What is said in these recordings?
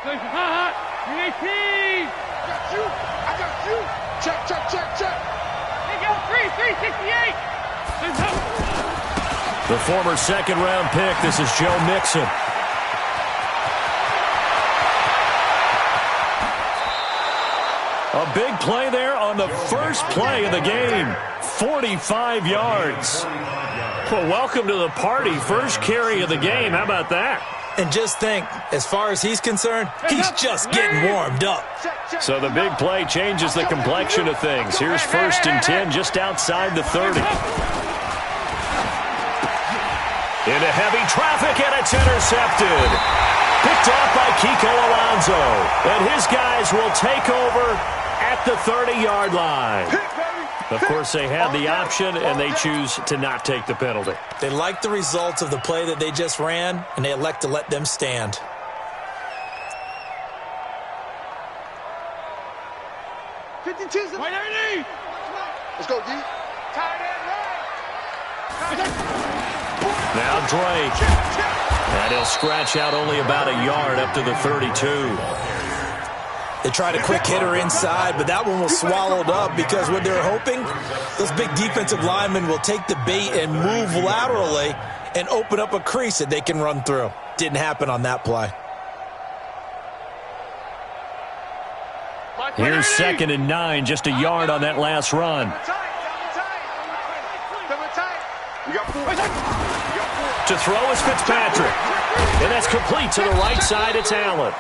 I got you. Check. Hey, go, 368. The former second-round pick, this is Joe Mixon. A big play there on the first play of the game. 45 yards. Well, welcome to the party. First carry of the game. How about that? And just think, as far as he's concerned, he's just getting warmed up. So the big play changes the complexion of things. Here's 1st and 10 just outside the 30. Into heavy traffic, and it's intercepted. Picked off by Kiko Alonso. And his guys will take over at the 30-yard line. Of course, they had the option, and they choose to not take the penalty. They like the results of the play that they just ran, and they elect to let them stand. Let's go, D. Now Drake. And he'll scratch out only about a yard up to the 32. They tried a quick hitter inside, but that one was swallowed up because what they're hoping, those big defensive linemen will take the bait and move laterally and open up a crease that they can run through. Didn't happen on that play. Here's 2nd and 9, just a yard on that last run. To throw is Fitzpatrick. And that's complete to the right side. It's Allen.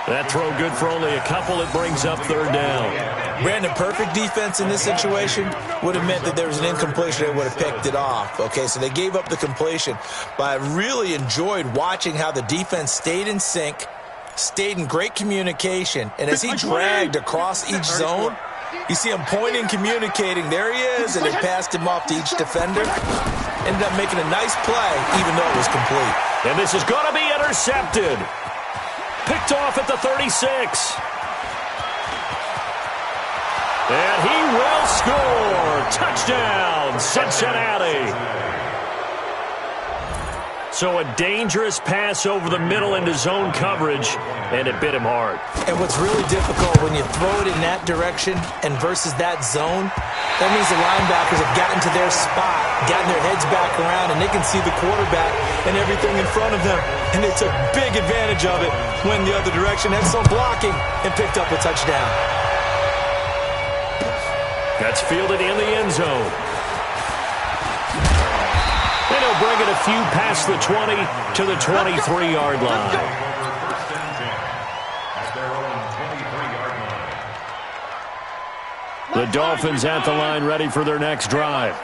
That throw good for only a couple. It brings up 3rd down. Brandon, perfect defense in this situation would have meant that there was an incompletion. They would have picked it off. Okay, so they gave up the completion. But I really enjoyed watching how the defense stayed in sync, stayed in great communication. And as he dragged across each zone, you see him pointing, communicating. There he is, and they passed him off to each defender. Ended up making a nice play, even though it was complete. And this is going to be intercepted. Picked off at the 36. And he will score. Touchdown, Cincinnati. So a dangerous pass over the middle into zone coverage, and it bit him hard. And what's really difficult when you throw it in that direction and versus that zone, that means the linebackers have gotten to their spot, gotten their heads back around, and they can see the quarterback and everything in front of them. And they took big advantage of it when the other direction had some blocking and picked up a touchdown. That's fielded in the end zone. And he'll bring it a few past the 20 to the 23-yard line. The Dolphins at the line, ready for their next drive.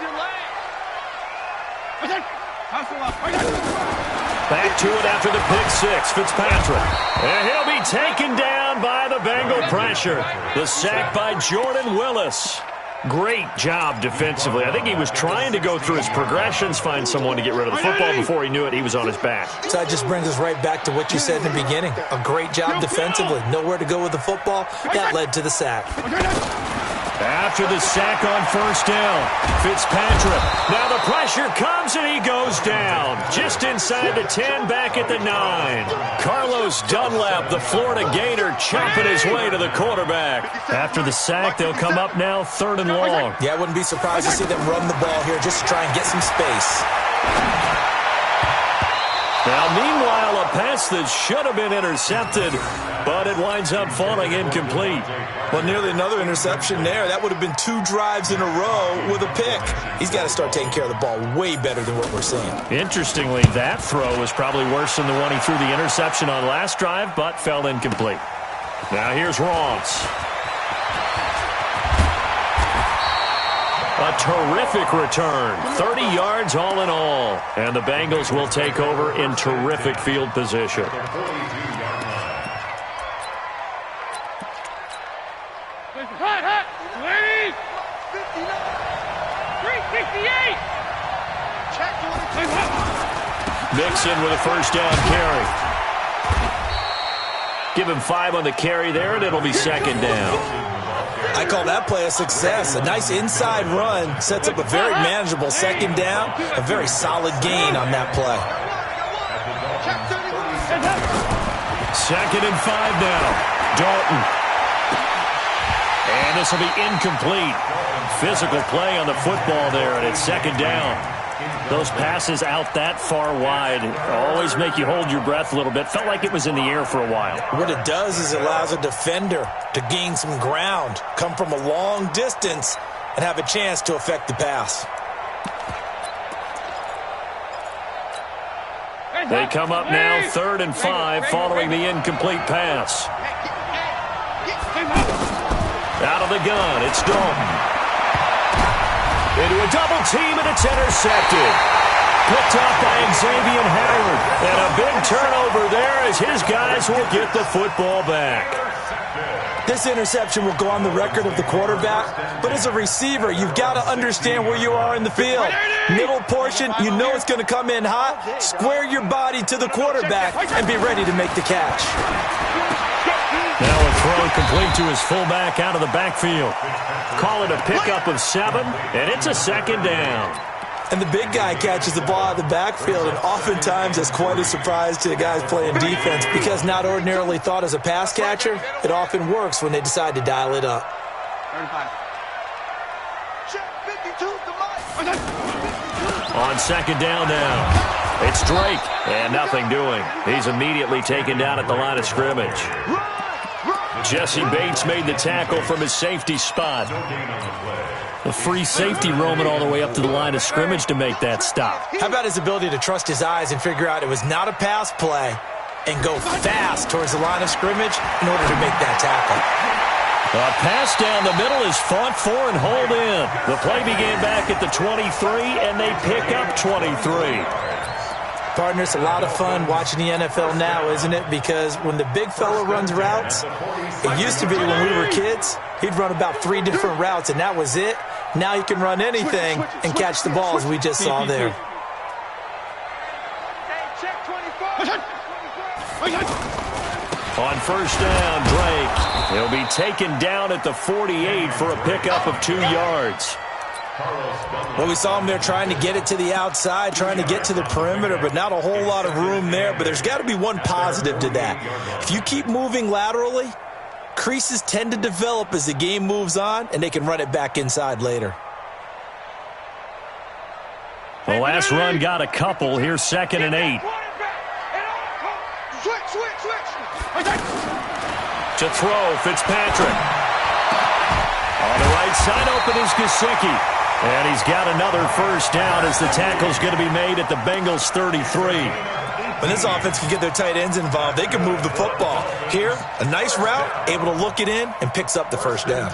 Back to it after the pick six, Fitzpatrick. And he'll be taken down by the Bengal pressure. The sack by Jordan Willis. Great job defensively. I think he was trying to go through his progressions, find someone to get rid of the football. Before he knew it, he was on his back. So that just brings us right back to what you said in the beginning. A great job defensively. Nowhere to go with the football. That led to the sack. After the sack on 1st down, Fitzpatrick. Now the pressure comes and he goes down. Just inside the 10, back at the 9. Carlos Dunlap, the Florida Gator, chopping his way to the quarterback. After the sack, they'll come up now 3rd and long. Yeah, I wouldn't be surprised to see them run the ball here just to try and get some space. Now, meanwhile, a pass that should have been intercepted, but it winds up falling incomplete. Well, nearly another interception there. That would have been 2 drives in a row with a pick. He's got to start taking care of the ball way better than what we're seeing. Interestingly, that throw was probably worse than the one he threw the interception on last drive, but fell incomplete. Now here's Ross. A terrific return. 30 yards all in all. And the Bengals will take over in terrific field position. Hot, 368. Mixon with a 1st down carry. Give him 5 on the carry there, and it'll be 2nd down. I call that play a success. A nice inside run sets up a very manageable 2nd down. A very solid gain on that play. 2nd and 5 now. Dalton. And this will be incomplete. Physical play on the football there, and it's 2nd down. Those passes out that far wide always make you hold your breath a little bit. Felt like it was in the air for a while. What it does is it allows a defender to gain some ground, come from a long distance, and have a chance to affect the pass. They come up now 3rd and 5 following the incomplete pass. Out of the gun, it's Dalton. Into a double team, and it's intercepted. Picked up by Xavier Howard. And a big turnover there as his guys will get the football back. This interception will go on the record of the quarterback, but as a receiver, you've got to understand where you are in the field. Middle portion, you know it's going to come in hot. Square your body to the quarterback and be ready to make the catch. Now a throw complete to his fullback out of the backfield. Call it a pickup of 7, and it's a 2nd down. And the big guy catches the ball out of the backfield, and oftentimes it's quite a surprise to the guys playing defense because not ordinarily thought as a pass catcher, it often works when they decide to dial it up. 35. Check 52, On 2nd down now, it's Drake, and nothing doing. He's immediately taken down at the line of scrimmage. Jesse Bates made the tackle from his safety spot. A free safety roaming all the way up to the line of scrimmage to make that stop. How about his ability to trust his eyes and figure out it was not a pass play and go fast towards the line of scrimmage in order to make that tackle. A pass down the middle is fought for and hauled in. The play began back at the 23, and they pick up 23. Partner, it's a lot of fun watching the NFL now, isn't it? Because when the big fella runs routes, it used to be when we were kids, he'd run about 3 different routes, and that was it. Now he can run anything and catch the ball, as we just saw there. On 1st down, Drake. He'll be taken down at the 48 for a pickup of 2 yards. Well, we saw him there trying to get it to the outside, trying to get to the perimeter, but not a whole lot of room there. But there's got to be one positive to that. If you keep moving laterally, creases tend to develop as the game moves on, and they can run it back inside later. The last run got a couple. Here's 2nd and 8. To throw, Fitzpatrick. On the right side, open is Gesicki. And he's got another 1st down as the tackle's going to be made at the Bengals' 33. When this offense can get their tight ends involved, they can move the football. Here, a nice route, able to look it in, and picks up the 1st down.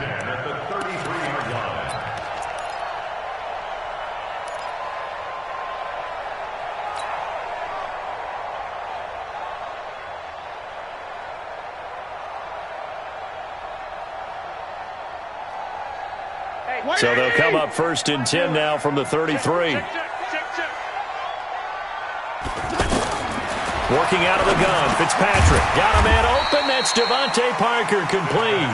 So they'll come up 1st and 10 now from the 33. Working out of the gun, Fitzpatrick. Got a man open. That's Devontae Parker complete.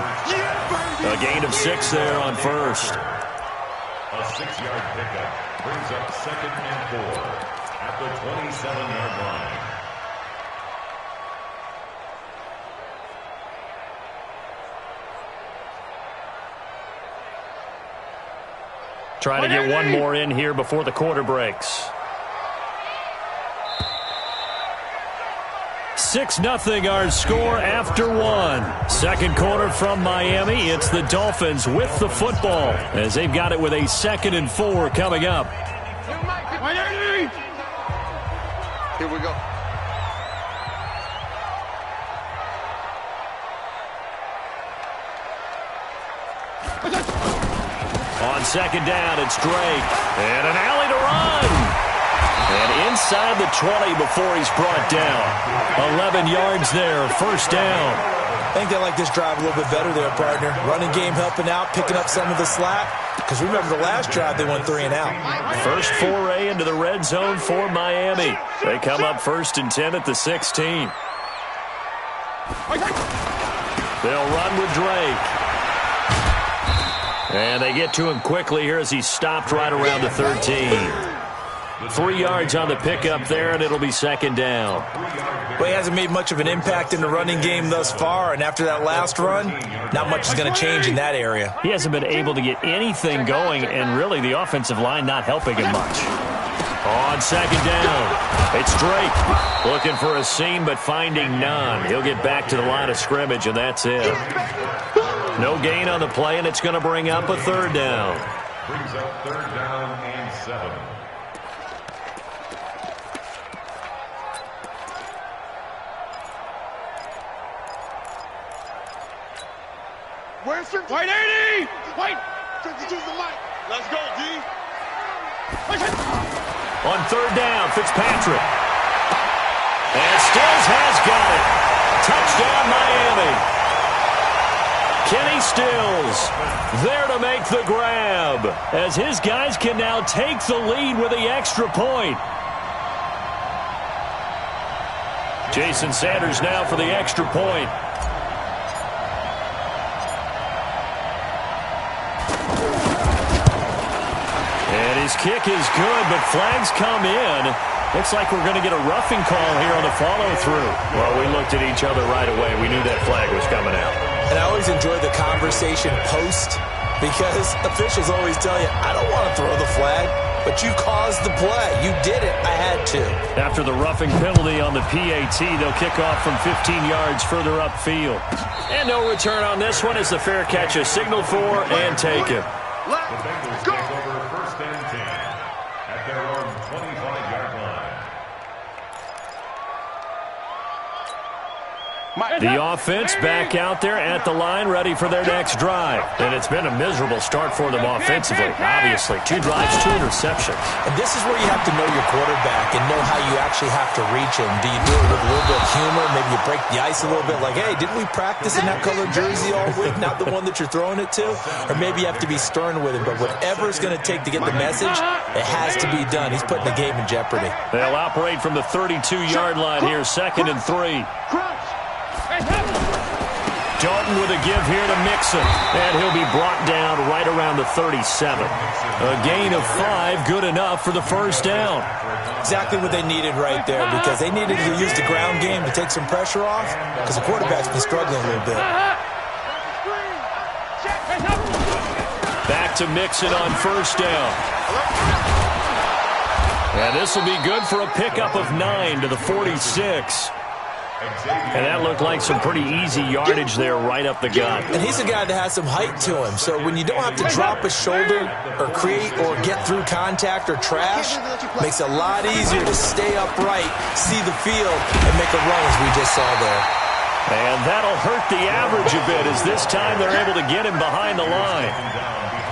A gain of 6 there on 1st. A 6-yard pickup brings up 2nd and 4 at the 27-yard line. Trying to get one more in here before the quarter breaks. 6-0 our score after 1. 2nd quarter from Miami. It's the Dolphins with the football as they've got it with a 2nd and 4 coming up. Here we go. On 2nd down, it's Drake. And an alley to run. And inside the 20 before he's brought down. 11 yards there, 1st down. I think they like this drive a little bit better there, partner. Running game helping out, picking up some of the slack. Because remember the last drive, they went 3 and out. First foray into the red zone for Miami. They come up 1st and 10 at the 16. They'll run with Drake. And they get to him quickly here as he's stopped right around the 13. 3 yards on the pickup there, and it'll be second down. Well, he hasn't made much of an impact in the running game thus far, and after that last run, not much is going to change in that area. He hasn't been able to get anything going, and really the offensive line not helping him much. On second down, it's Drake. Looking for a seam, but finding none. He'll get back to the line of scrimmage, and that's it. No gain on the play, and it's going to bring up a third down. Brings up third down and 7. Where's 50? White 80! White! 52's the mic. Let's go, D. On third down, Fitzpatrick. And Stills has got it. Touchdown, Miami. Kenny Stills there to make the grab, as his guys can now take the lead with the extra point. Jason Sanders now for the extra point. And his kick is good, but flags come in. Looks like we're going to get a roughing call here on the follow-through. Well, we looked at each other right away. We knew that flag was coming out. And I always enjoy the conversation post, because officials always tell you, I don't want to throw the flag, but you caused the play. You did it. I had to. After the roughing penalty on the PAT, they'll kick off from 15 yards further upfield. And no return on this one as the fair catch is signaled for and taken. The Bengals take over first and 10 at their own 25-yard line. The offense back out there at the line, ready for their next drive. And it's been a miserable start for them offensively. Obviously, 2 drives, 2 interceptions. And this is where you have to know your quarterback and know how you actually have to reach him. Do you do it with a little bit of humor? Maybe you break the ice a little bit, like, hey, didn't we practice in that colored jersey all week? Not the one that you're throwing it to? Or maybe you have to be stern with him. But whatever it's going to take to get the message, it has to be done. He's putting the game in jeopardy. They'll operate from the 32-yard line here, 2nd and 3. Dalton with a give here to Mixon, and he'll be brought down right around the 37. A gain of 5, good enough for the first down. Exactly what they needed right there, because they needed to use the ground game to take some pressure off, because the quarterback's been struggling a little bit. Back to Mixon on first down. And this will be good for a pickup of 9 to the 46. And that looked like some pretty easy yardage there right up the gut. And he's a guy that has some height to him. So when you don't have to drop a shoulder or create or get through contact or trash, makes it a lot easier to stay upright, see the field, and make a run as we just saw there. And that'll hurt the average a bit, as this time they're able to get him behind the line.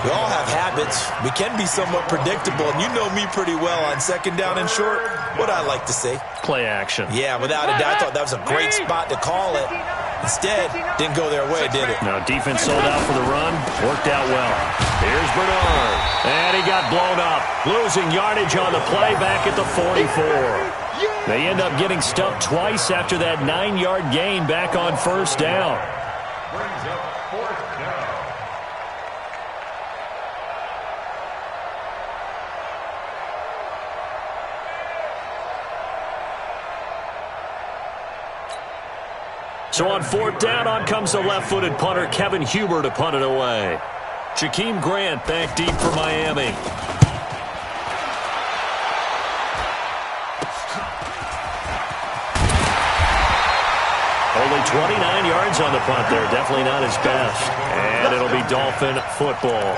We all have habits. We can be somewhat predictable, and you know me pretty well on second down and short. What I like to see. Play action. Yeah, without a doubt. I thought that was a great spot to call it. Instead, didn't go their way, did it? Now, defense sold out for the run. Worked out well. Here's Bernard. And he got blown up. Losing yardage on the play back at the 44. They end up getting stuffed twice after that 9-yard gain back on first down. Brings up fourth down. So on fourth down, on comes the left-footed punter, Kevin Huber, to punt it away. Jakeem Grant back deep for Miami. Only 29 yards on the punt there. Definitely not his best. And it'll be Dolphin football.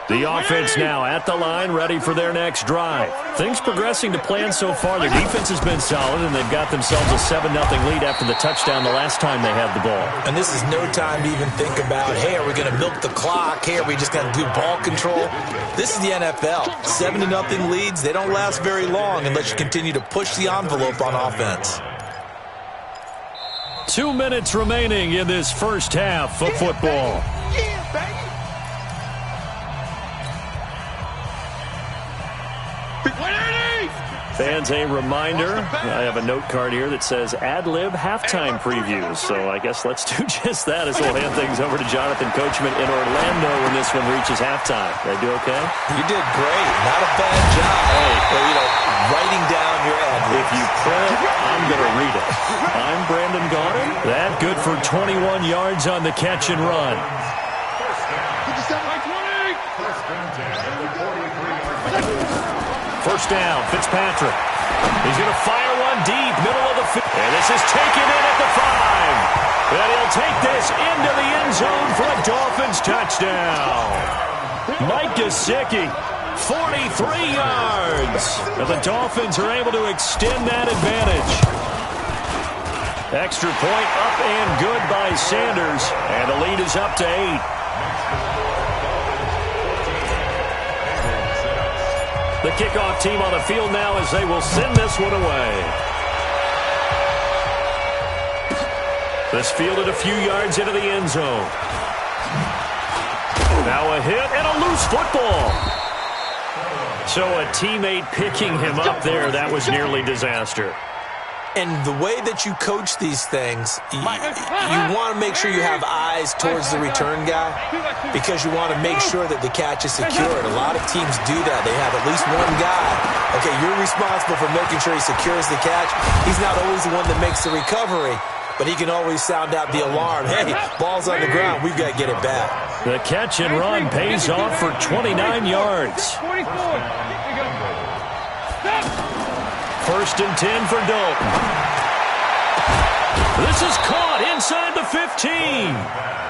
The offense now at the line, ready for their next drive. Things progressing to plan so far. Their defense has been solid, and they've got themselves a 7-0 lead after the touchdown the last time they had the ball. And this is no time to even think about, hey, are we going to milk the clock? Hey, are we just going to do ball control? This is the NFL. 7-0 leads, they don't last very long unless you continue to push the envelope on offense. 2 minutes remaining in this first half of football. Yeah, baby. Fans, a reminder, I have a note card here that says ad-lib halftime previews. So I guess let's do just that as we'll hand things over to Jonathan Coachman in Orlando when this one reaches halftime. Did I do okay? You did great. Not a bad job. Hey, writing down your ad-libs. If you print it, I'm going to read it. I'm Brandon Gaudin. That good for 21 yards on the catch and run. First down, Fitzpatrick. He's going to fire one deep, middle of the field. And this is taken in at the 5. And he'll take this into the end zone for a Dolphins touchdown. Mike Gesicki, 43 yards. And the Dolphins are able to extend that advantage. Extra point up and good by Sanders. And the lead is up to 8. The kickoff team on the field now as they will send this one away. This fielded a few yards into the end zone. Now a hit and a loose football. So a teammate picking him up there, that was nearly disaster. And the way that you coach these things, you want to make sure you have eyes towards the return guy because you want to make sure that the catch is secured. A lot of teams do that. They have at least one guy. Okay, you're responsible for making sure he secures the catch. He's not always the one that makes the recovery, but he can always sound out the alarm. Hey, ball's on the ground. We've got to get it back. The catch and run pays off for 29 yards. 24. First and 10 for Dalton. This is caught inside the 15.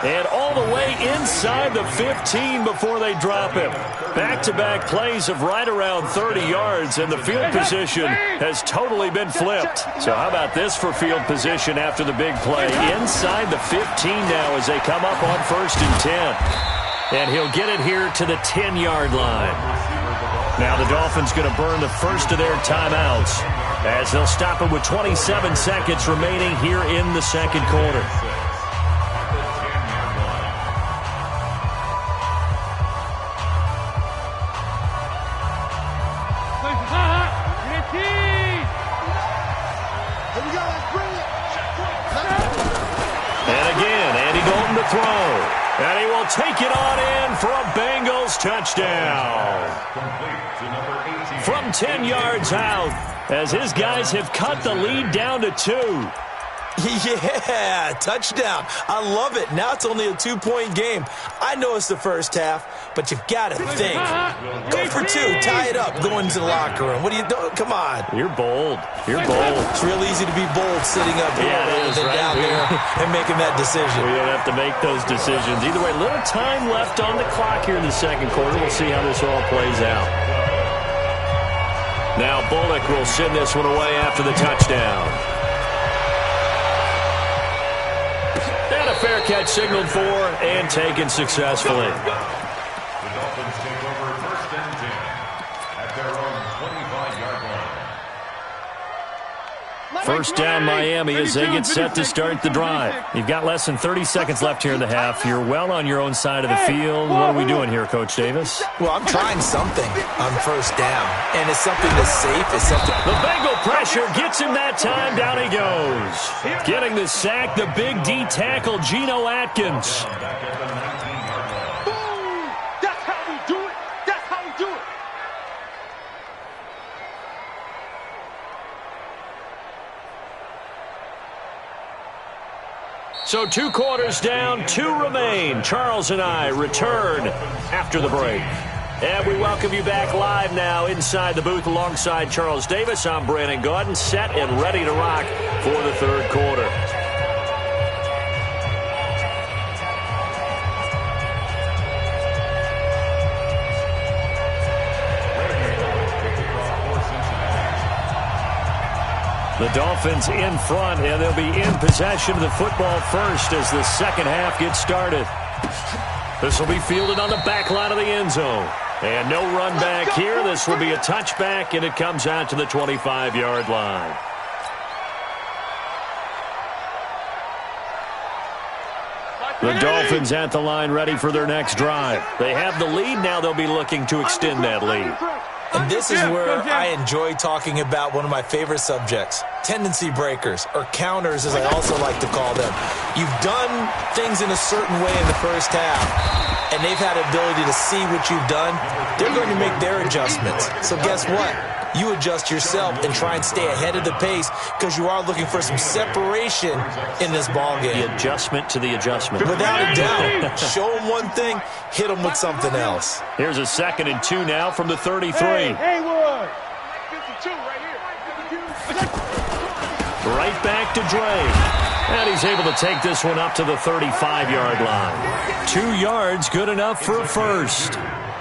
And all the way inside the 15 before they drop him. Back-to-back plays of right around 30 yards, and the field position has totally been flipped. So how about this for field position after the big play? Inside the 15 now as they come up on first and 10. And he'll get it here to the 10-yard line. Now the Dolphins going to burn the first of their timeouts as they'll stop it with 27 seconds remaining here in the second quarter. And again, Andy Dalton to throw. And he will take it on in for a Bengals touchdown. From 10 yards out, as his guys have cut the lead down to 2. Yeah, touchdown. I love it. Now it's only a 2-point game. I know it's the first half, but you've got to think. Go for 2. Tie it up. Go into the locker room. What are you doing? Come on. You're bold. You're bold. It's real easy to be bold sitting up here than down there and making that decision. We don't have to make those decisions. Either way, little time left on the clock here in the second quarter. We'll see how this all plays out. Now Bullock will send this one away after the touchdown. And a fair catch signaled for and taken successfully. The Dolphins take over first and 10 at their own 25-yard line. First down Miami as they get set to start the drive. You've got less than 30 seconds left here in the half. You're well on your own side of the field. What are we doing here, Coach Davis? Well, I'm trying something on first down, and it's something that's safe. It's something. The Bengal pressure gets him that time. Down he goes. Getting the sack, the big D tackle, Geno Atkins. That's how we do it. That's how we do it. So 2 quarters down, 2 remain. Charles and I return after the break. And we welcome you back live now inside the booth alongside Charles Davis. I'm Brandon Gaudin, set and ready to rock for the third quarter. The Dolphins in front, and they'll be in possession of the football first as the second half gets started. This will be fielded on the back line of the end zone. And no run back here. This will be a touchback, and it comes out to the 25-yard line. The Dolphins at the line ready for their next drive. They have the lead. Now they'll be looking to extend that lead. And this is where I enjoy talking about one of my favorite subjects, tendency breakers, or counters as I also like to call them. You've done things in a certain way in the first half, and they've had the ability to see what you've done. They're going to make their adjustments. So guess what? You adjust yourself and try and stay ahead of the pace because you are looking for some separation in this ball game. The adjustment to the adjustment. Without a doubt. Show them one thing, hit them with something else. Here's a 2nd and 2 now from the 33. Haywood. 52 right here. Right back to Drake. And he's able to take this one up to the 35-yard line. 2 yards, good enough for a first.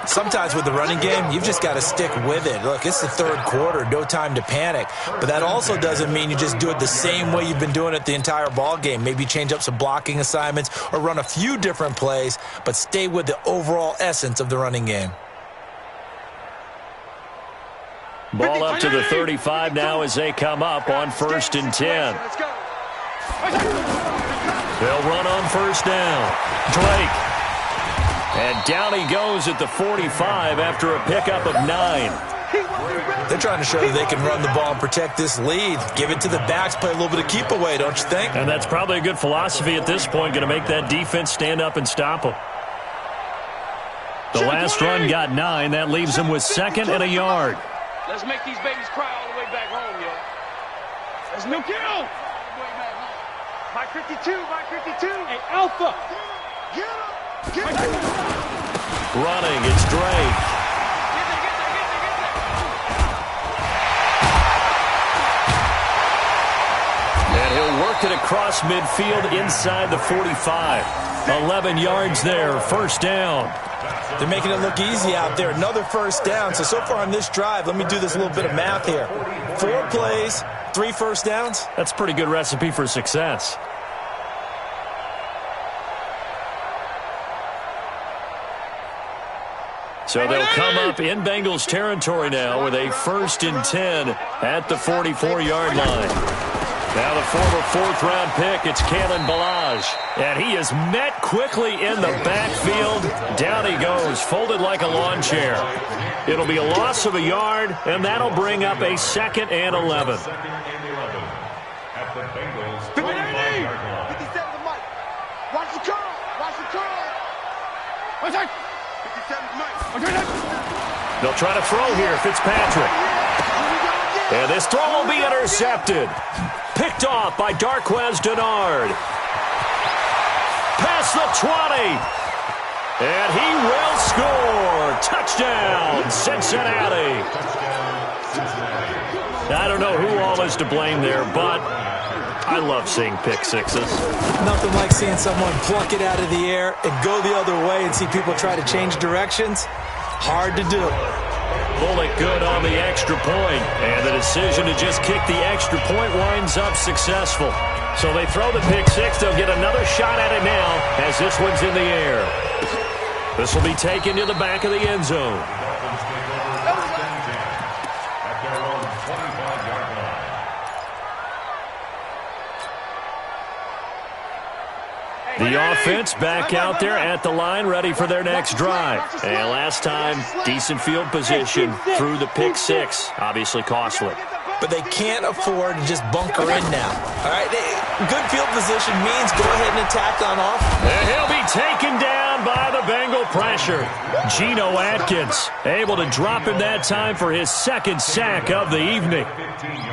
Sometimes with the running game, you've just got to stick with it. Look, it's the third quarter, no time to panic. But that also doesn't mean you just do it the same way you've been doing it the entire ball game. Maybe change up some blocking assignments or run a few different plays, but stay with the overall essence of the running game. Ball up to the 35 now as they come up on 1st and 10. They'll run on 1st down. Drake. And down he goes at the 45 after a pickup of 9. They're trying to show that they can run the ball and protect this lead. Give it to the backs, play a little bit of keep away, don't you think? And that's probably a good philosophy at this point, going to make that defense stand up and stop them. The last run got 9. That leaves them with 2nd and a yard. Let's make these babies cry all the way back home, yo. That's no kill. My 52, my 52. Hey, Alpha. Get him. Get him. Running, it's Drake. And he'll work it across midfield inside the 45. 11 yards there, 1st down. They're making it look easy out there. Another 1st down. So far on this drive, let me do this little bit of math here. 4 plays, 3 1st downs. That's a pretty good recipe for success. So they'll come up in Bengals territory now with a 1st and 10 at the 44-yard line. Now the former 4th-round pick, it's Kalen Ballage. And he is met quickly in the backfield. Down he goes, folded like a lawn chair. It'll be a loss of a yard, and that'll bring up a 2nd and 11. At the Bengals 45-yard line. 57 to Mike. Watch the curl. Watch the curl. What's that? 57 to Mike. They'll try to throw here, Fitzpatrick. And this throw will be intercepted. Picked off by Darquez Denard. Past the 20. And he will score. Touchdown, Cincinnati. I don't know who all is to blame there, but I love seeing pick sixes. Nothing like seeing someone pluck it out of the air and go the other way and see people try to change directions. Hard to do. Bullock good on the extra point, and the decision to just kick the extra point winds up successful. So they throw the pick six. They'll get another shot at it now as this one's in the air. This will be taken to the back of the end zone. The offense back out there at the line, ready for their next drive. And last time, decent field position through the pick six. Obviously costly. But they can't afford to just bunker in now. All right, good field position means go ahead and attack on off. And he'll be taken down by the Bengal pressure. Geno Atkins able to drop him that time for his second sack of the evening.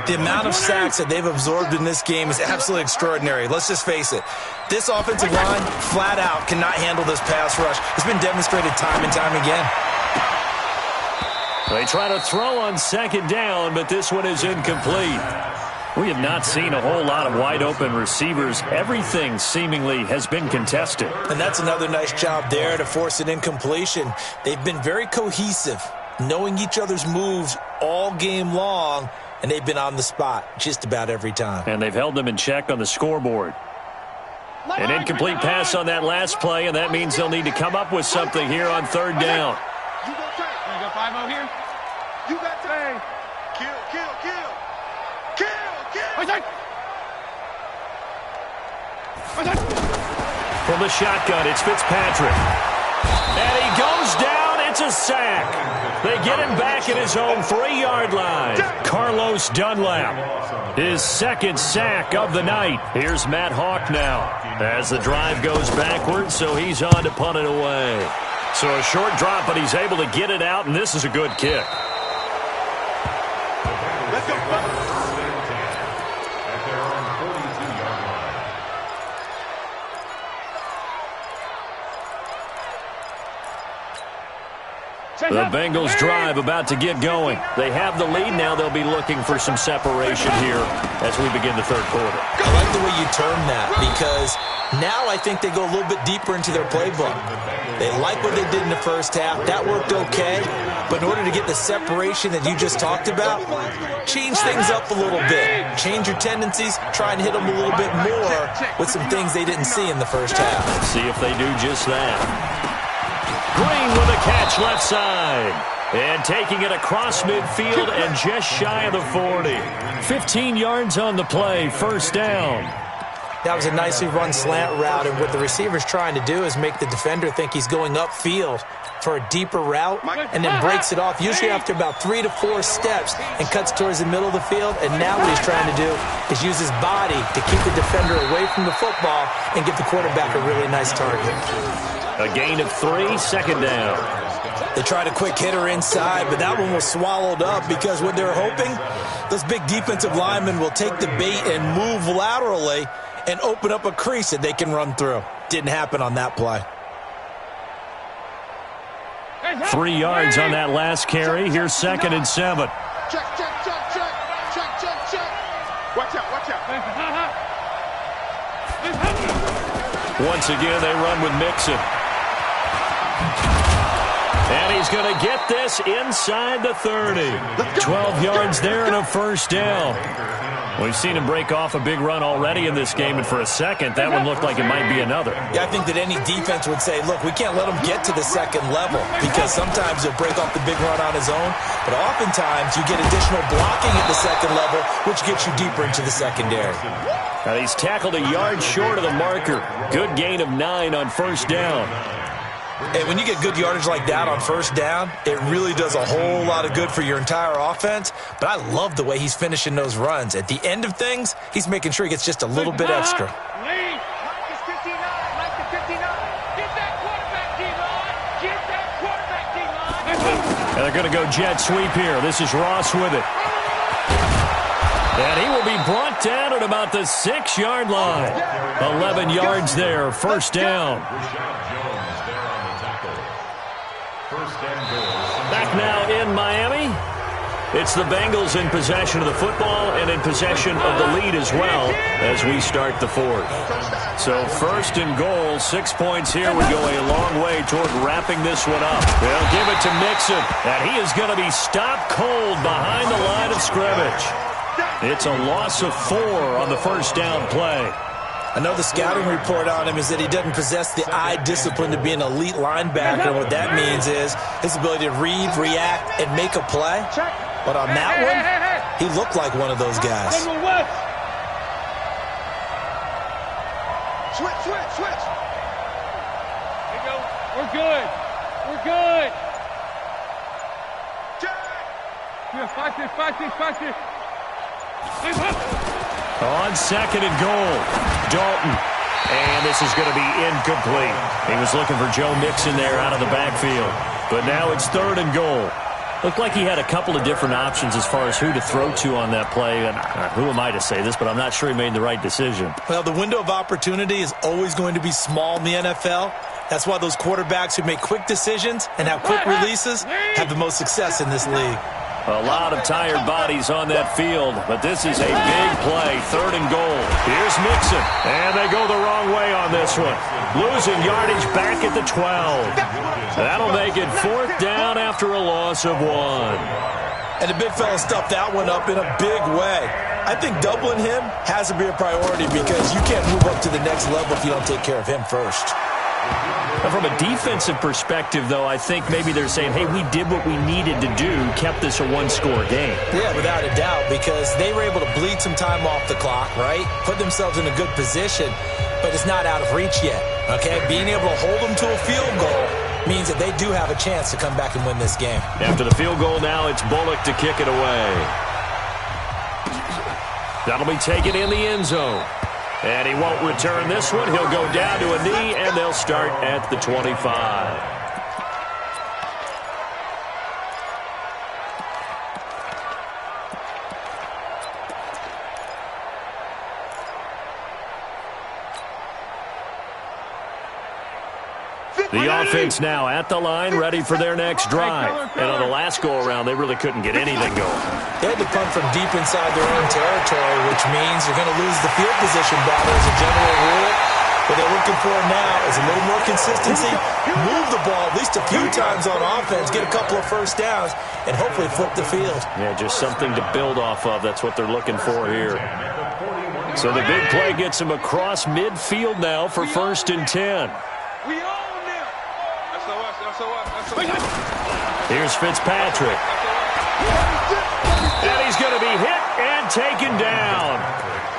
The amount of sacks that they've absorbed in this game is absolutely extraordinary. Let's just face it. This offensive line, flat out, cannot handle this pass rush. It's been demonstrated time and time again. They try to throw on second down, but this one is incomplete. We have not seen a whole lot of wide-open receivers. Everything seemingly has been contested. And that's another nice job there to force an incompletion. They've been very cohesive, knowing each other's moves all game long, and they've been on the spot just about every time. And they've held them in check on the scoreboard. An incomplete pass on that last play, and that means they'll need to come up with something here on third down. You go 5-0 here? You got time. Kill, kill, kill. Kill, kill. What's that? What's that? From the shotgun, it's Fitzpatrick. And he goes down. It's a sack. They get him back at his own 3-yard line. Carlos Dunlap, his second sack of the night. Here's Matt Hawk now as the drive goes backwards, so he's on to punt it away. So a short drop, but he's able to get it out, and this is a good kick. Let's go. The Bengals drive about to get going. They have the lead now. They'll be looking for some separation here as we begin the third quarter. I like the way you term that, because now I think they go a little bit deeper into their playbook. They like what they did in the first half. That worked okay. But in order to get the separation that you just talked about, change things up a little bit. Change your tendencies. Try and hit them a little bit more with some things they didn't see in the first half. Let's see if they do just that. Green with a catch left side. And taking it across midfield and just shy of the 40. 15 yards on the play, first down. That was a nicely run slant route, and what the receiver's trying to do is make the defender think he's going upfield for a deeper route, and then breaks it off, usually after about 3 to 4 steps, and cuts towards the middle of the field. And now what he's trying to do is use his body to keep the defender away from the football and give the quarterback a really nice target. A gain of 3, second down. They tried a quick hitter inside, but that one was swallowed up because what they're hoping, those big defensive linemen will take the bait and move laterally and open up a crease that they can run through. Didn't happen on that play. 3 yards on that last carry. Here's 2nd and 7. Check. Watch out. Once again, they run with Mixon. And he's going to get this inside the 30. 12 yards there and a first down. We've seen him break off a big run already in this game, and for a second, that one looked like it might be another. Yeah, I think that any defense would say, look, we can't let him get to the second level, because sometimes he'll break off the big run on his own, but oftentimes you get additional blocking at the second level, which gets you deeper into the secondary. Now he's tackled a yard short of the marker. Good gain of 9 on first down. And when you get good yardage like that on first down, it really does a whole lot of good for your entire offense. But I love the way he's finishing those runs. At the end of things, he's making sure he gets just a little bit extra. Mike is 59. Mike is 59. Get that quarterback, D-line. Get that quarterback, D-line. And they're going to go jet sweep here. This is Ross with it. And he will be brought down at about the 6-yard line. 11 yards there, first down. Back now in Miami. It's the Bengals in possession of the football and in possession of the lead as well as we start the fourth. So 1st and goal, 6 points here would go a long way toward wrapping this one up. They'll give it to Mixon, and he is going to be stopped cold behind the line of scrimmage. It's a loss of 4 on the first down play. I know the scouting report on him is that he doesn't possess the eye discipline to be an elite linebacker. What that means is his ability to read, react, and make a play. But on that one, he looked like one of those guys. Switch. There you go. We're good. Here, fight this. On 2nd and goal, Dalton. And this is going to be incomplete. He was looking for Joe Mixon there out of the backfield. But now it's 3rd and goal. Looked like he had a couple of different options as far as who to throw to on that play. And who am I to say this, but I'm not sure he made the right decision. Well, the window of opportunity is always going to be small in the NFL. That's why those quarterbacks who make quick decisions and have quick releases have the most success in this league. A lot of tired bodies on that field, but this is a big play, 3rd and goal. Here's Mixon, and they go the wrong way on this one. Losing yardage back at the 12. That'll make it 4th down after a loss of 1. And the big fella stuffed that one up in a big way. I think doubling him has to be a priority because you can't move up to the next level if you don't take care of him first. From a defensive perspective, though, I think maybe they're saying, hey, we did what we needed to do, kept this a one-score game. Yeah, without a doubt, because they were able to bleed some time off the clock, right? Put themselves in a good position, but it's not out of reach yet, okay? Being able to hold them to a field goal means that they do have a chance to come back and win this game. After the field goal now, it's Bullock to kick it away. That'll be taken in the end zone. And he won't return this one. He'll go down to a knee, and they'll start at the 25. The offense now at the line, ready for their next drive. And on the last go-around, they really couldn't get anything going. They had to punt from deep inside their own territory, which means you're going to lose the field position battle as a general rule. What they're looking for now is a little more consistency, move the ball at least a few times on offense, get a couple of first downs, and hopefully flip the field. Yeah, just something to build off of. That's what they're looking for here. So the big play gets them across midfield now for 1st and 10. Here's Fitzpatrick. And he's going to be hit and taken down.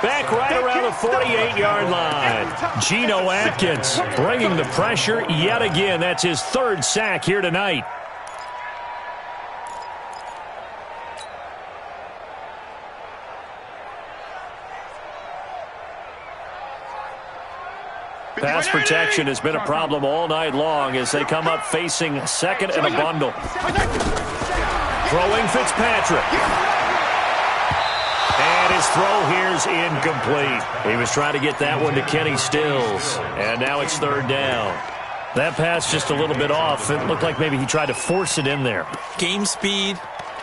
Back right around the 48-yard line. Geno Atkins bringing the pressure yet again. That's his 3rd sack here tonight. Pass protection has been a problem all night long as they come up facing 2nd and a bundle. Throwing Fitzpatrick. And his throw here's incomplete. He was trying to get that one to Kenny Stills. And now it's 3rd down. That pass just a little bit off. It looked like maybe he tried to force it in there. Game speed,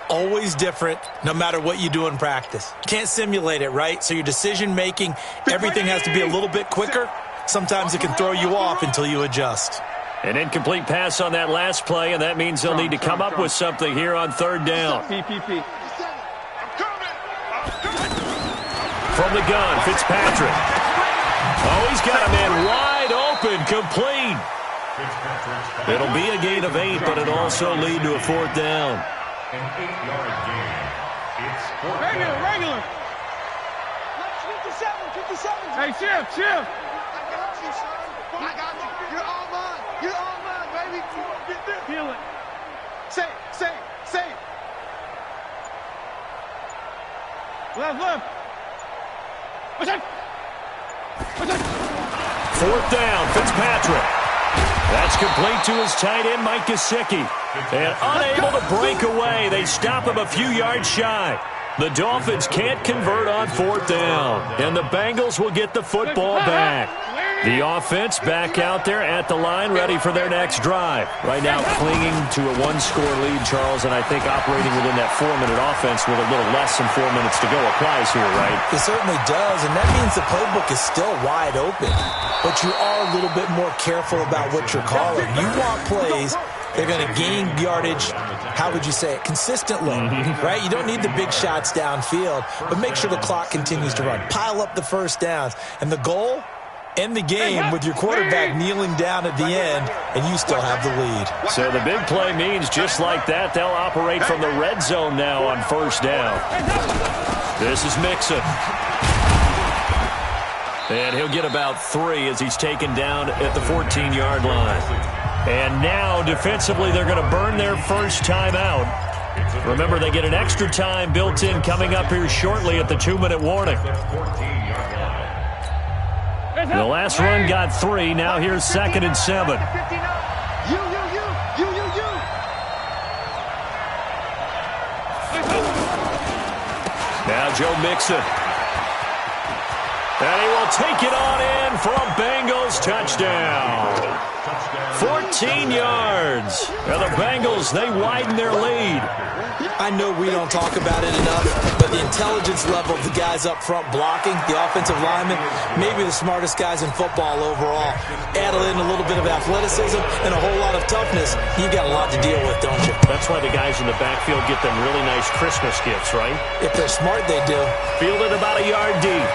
always different, no matter what you do in practice. Can't simulate it, right? So your decision-making, everything has to be a little bit quicker. Sometimes it can throw you off until you adjust. An incomplete pass on that last play, and that means they'll need to come up with something here on 3rd down. From the gun, Fitzpatrick. Oh, he's got a man wide open, complete. It'll be a gain of 8, but it'll also lead to a 4th down. An 8-yard gain. It's 4th down. Regular. 57. Hey, chill. I got you. You're all mine. You're all mine, baby. Get this. Feel it. Say. Left. What's that? 4th down, Fitzpatrick. That's complete to his tight end, Mike Gesicki. And unable to break away. They stop him a few yards shy. The Dolphins can't convert on 4th down. And the Bengals will get the football back. The offense back out there at the line, ready for their next drive. Right now clinging to a 1-score lead, Charles, and I think operating within that 4-minute offense with a little less than 4 minutes to go applies here, right? It certainly does, and that means the playbook is still wide open. But you are a little bit more careful about what you're calling. You want plays they're going to gain yardage, how would you say it, consistently, right? You don't need the big shots downfield, but make sure the clock continues to run. Pile up the first downs. And the goal, end the game with your quarterback kneeling down at the end, and you still have the lead. So the big play means just like that, they'll operate from the red zone now on 1st down. This is Mixon. And he'll get about 3 as he's taken down at the 14-yard line. And now, defensively, they're going to burn their first timeout. Remember, they get an extra time built in coming up here shortly at the 2-minute warning. The last run got 3. Now here's 2nd and 7. Now Joe Mixon. And he will take it on in for a Bengals touchdown. 14 yards. And the Bengals, they widen their lead. I know we don't talk about it enough, but the intelligence level of the guys up front blocking, the offensive linemen, maybe the smartest guys in football overall. Add in a little bit of athleticism and a whole lot of toughness, you got a lot to deal with, don't you? That's why the guys in the backfield get them really nice Christmas gifts, right? If they're smart, they do. Fielded about a yard deep.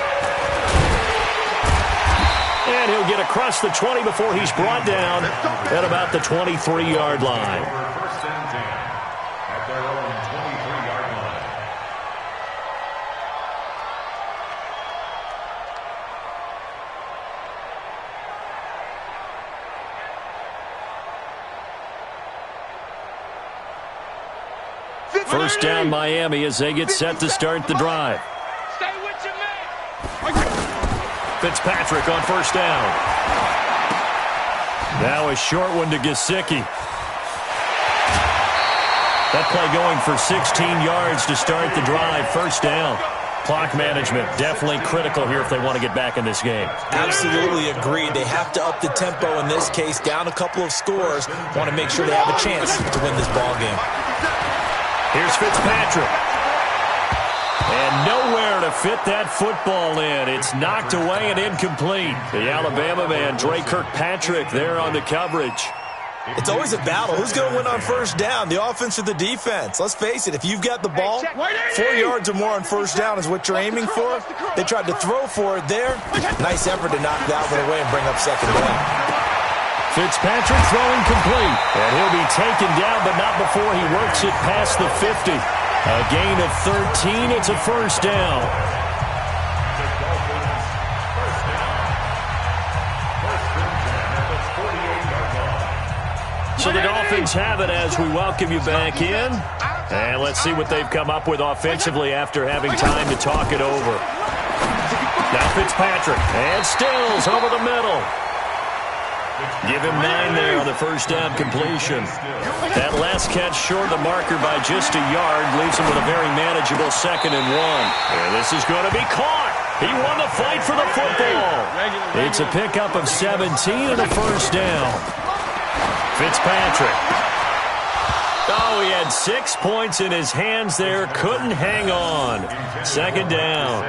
And he'll get across the 20 before he's brought down at about the 23-yard line. First and 10 at their own 23-yard line. First down Miami as they get set to start the drive. Stay with your man. Fitzpatrick on first down. Now a short one to Gesicki. That play going for 16 yards to start the drive. First down. Clock management definitely critical here if they want to get back in this game. Absolutely agreed. They have to up the tempo in this case, down a couple of scores. Want to make sure they have a chance to win this ball game. Here's Fitzpatrick. And nowhere to fit that football in. It's knocked away and incomplete. The Alabama man, Dre Kirkpatrick, there on the coverage. It's always a battle. Who's going to win on first down, the offense or the defense? Let's face it, if you've got the ball, 4 yards or more on first down is what you're aiming for. They tried to throw for it there. Nice effort to knock that one away and bring up second down. Fitzpatrick throwing complete. And he'll be taken down, but not before he works it past the 50. A gain of 13. It's a first down. So the Dolphins have it as we welcome you back in. And let's see what they've come up with offensively after having time to talk it over. Now Fitzpatrick. And Stills over the middle. Give him 9 there on the first down completion. That last catch short of the marker by just a yard leaves him with a very manageable 2nd and 1. And this is going to be caught. He won the fight for the football. It's a pickup of 17 and a first down. Fitzpatrick. Oh, he had 6 points in his hands there. Couldn't hang on. 2nd down.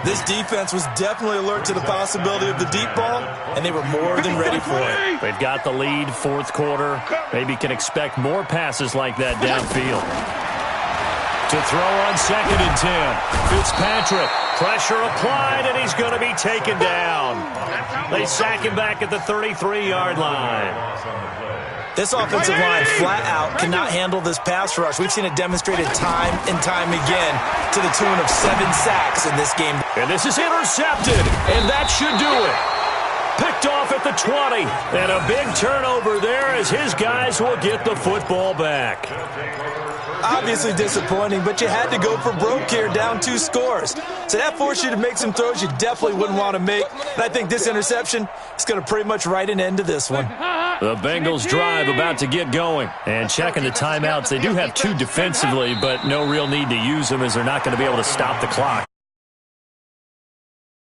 This defense was definitely alert to the possibility of the deep ball, and they were more than ready for it. They've got the lead, 4th quarter. Maybe can expect more passes like that downfield. To throw on 2nd and 10. Fitzpatrick. Pressure applied, and he's going to be taken down. They sack him back at the 33-yard line. This offensive line flat out cannot handle this pass rush. We've seen it demonstrated time and time again to the tune of 7 sacks in this game. And this is intercepted, and that should do it. Picked off at the 20, and a big turnover there as his guys will get the football back. Obviously disappointing, but you had to go for broke here, down 2 scores. So that forced you to make some throws you definitely wouldn't want to make. And I think this interception is going to pretty much write an end to this one. The Bengals drive about to get going. And checking the timeouts, they do have 2 defensively, but no real need to use them as they're not going to be able to stop the clock.